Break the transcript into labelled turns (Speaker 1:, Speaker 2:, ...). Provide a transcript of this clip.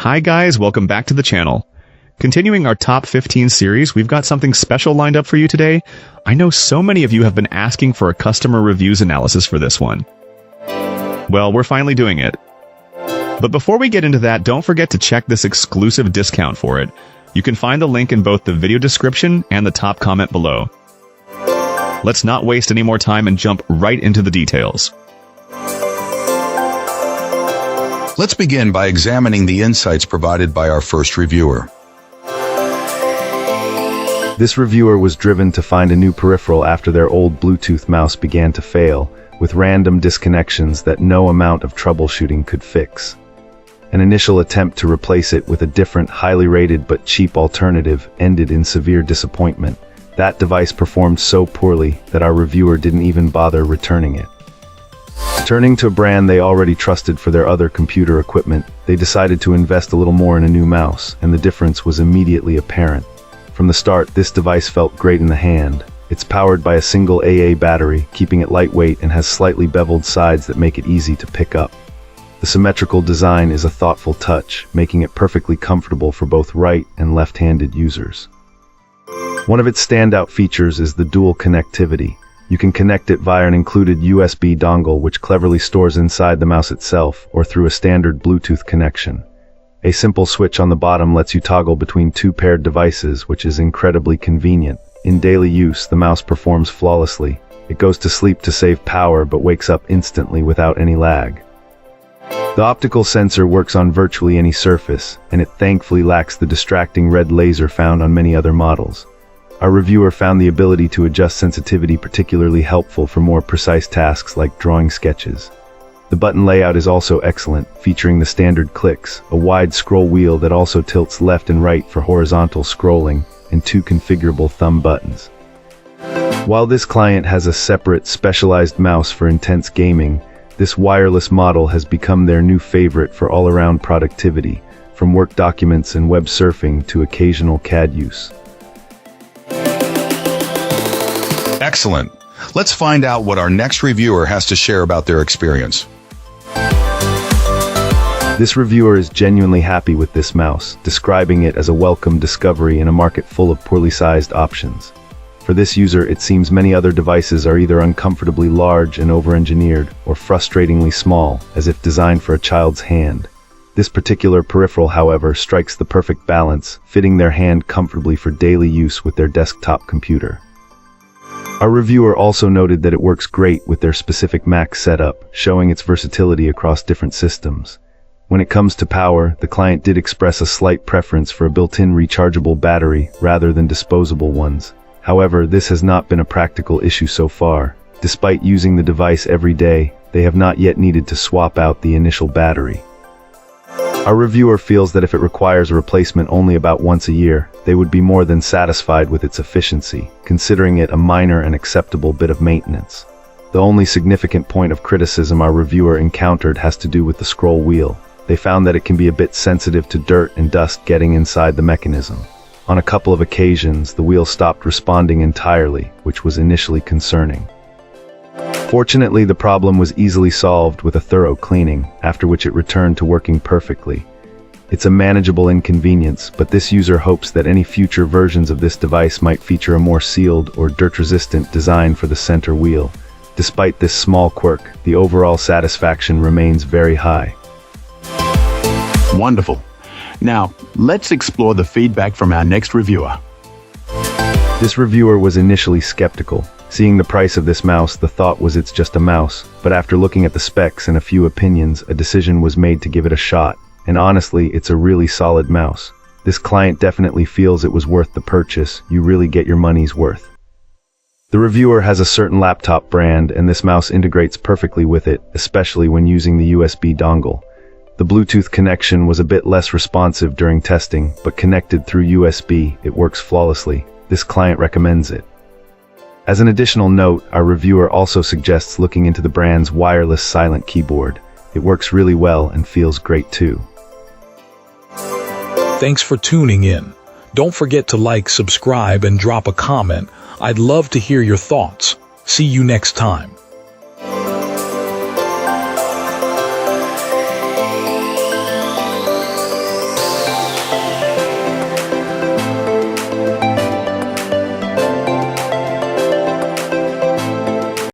Speaker 1: Hi guys, welcome back to the channel. Continuing our top 15 series, we've got something special lined up for you today. I know so many of you have been asking for a customer reviews analysis for this one. Well, we're finally doing it. But before we get into that, don't forget to check this exclusive discount for it. You can find the link in both the video description and the top comment below. Let's not waste any more time and jump right into the details.
Speaker 2: Let's begin by examining the insights provided by our first reviewer.
Speaker 3: This reviewer was driven to find a new peripheral after their old Bluetooth mouse began to fail, with random disconnections that no amount of troubleshooting could fix. An initial attempt to replace it with a different, highly rated but cheap alternative ended in severe disappointment. That device performed so poorly that our reviewer didn't even bother returning it. Turning to a brand they already trusted for their other computer equipment, they decided to invest a little more in a new mouse, and the difference was immediately apparent. From the start, this device felt great in the hand. It's powered by a single AA battery, keeping it lightweight, and has slightly beveled sides that make it easy to pick up. The symmetrical design is a thoughtful touch, making it perfectly comfortable for both right and left-handed users. One of its standout features is the dual connectivity. You can connect it via an included USB dongle, which cleverly stores inside the mouse itself, or through a standard Bluetooth connection. A simple switch on the bottom lets you toggle between two paired devices, which is incredibly convenient. In daily use, the mouse performs flawlessly. It goes to sleep to save power, but wakes up instantly without any lag. The optical sensor works on virtually any surface, and it thankfully lacks the distracting red laser found on many other models. Our reviewer found the ability to adjust sensitivity particularly helpful for more precise tasks like drawing sketches. The button layout is also excellent, featuring the standard clicks, a wide scroll wheel that also tilts left and right for horizontal scrolling, and two configurable thumb buttons. While this client has a separate, specialized mouse for intense gaming, this wireless model has become their new favorite for all-around productivity, from work documents and web surfing to occasional CAD use.
Speaker 2: Excellent. Let's find out what our next reviewer has to share about their experience.
Speaker 3: This reviewer is genuinely happy with this mouse, describing it as a welcome discovery in a market full of poorly sized options. For this user, it seems many other devices are either uncomfortably large and over-engineered, or frustratingly small, as if designed for a child's hand. This particular peripheral, however, strikes the perfect balance, fitting their hand comfortably for daily use with their desktop computer. Our reviewer also noted that it works great with their specific Mac setup, showing its versatility across different systems. When it comes to power, the client did express a slight preference for a built-in rechargeable battery rather than disposable ones. However, this has not been a practical issue so far. Despite using the device every day, they have not yet needed to swap out the initial battery. Our reviewer feels that if it requires a replacement only about once a year, they would be more than satisfied with its efficiency, considering it a minor and acceptable bit of maintenance. The only significant point of criticism our reviewer encountered has to do with the scroll wheel. They found that it can be a bit sensitive to dirt and dust getting inside the mechanism. On a couple of occasions, the wheel stopped responding entirely, which was initially concerning. Fortunately, the problem was easily solved with a thorough cleaning, after which it returned to working perfectly. It's a manageable inconvenience, but this user hopes that any future versions of this device might feature a more sealed or dirt-resistant design for the center wheel. Despite this small quirk, the overall satisfaction remains very high.
Speaker 4: Wonderful. Now, let's explore the feedback from our next reviewer.
Speaker 3: This reviewer was initially skeptical. Seeing the price of this mouse, the thought was it's just a mouse, but after looking at the specs and a few opinions, a decision was made to give it a shot. And honestly, it's a really solid mouse. This client definitely feels it was worth the purchase. You really get your money's worth. The reviewer has a certain laptop brand, and this mouse integrates perfectly with it, especially when using the USB dongle. The Bluetooth connection was a bit less responsive during testing, but connected through USB, it works flawlessly. This client recommends it. As an additional note, our reviewer also suggests looking into the brand's wireless silent keyboard. It works really well and feels great too.
Speaker 5: Thanks for tuning in. Don't forget to like, subscribe, and drop a comment. I'd love to hear your thoughts. See you next time.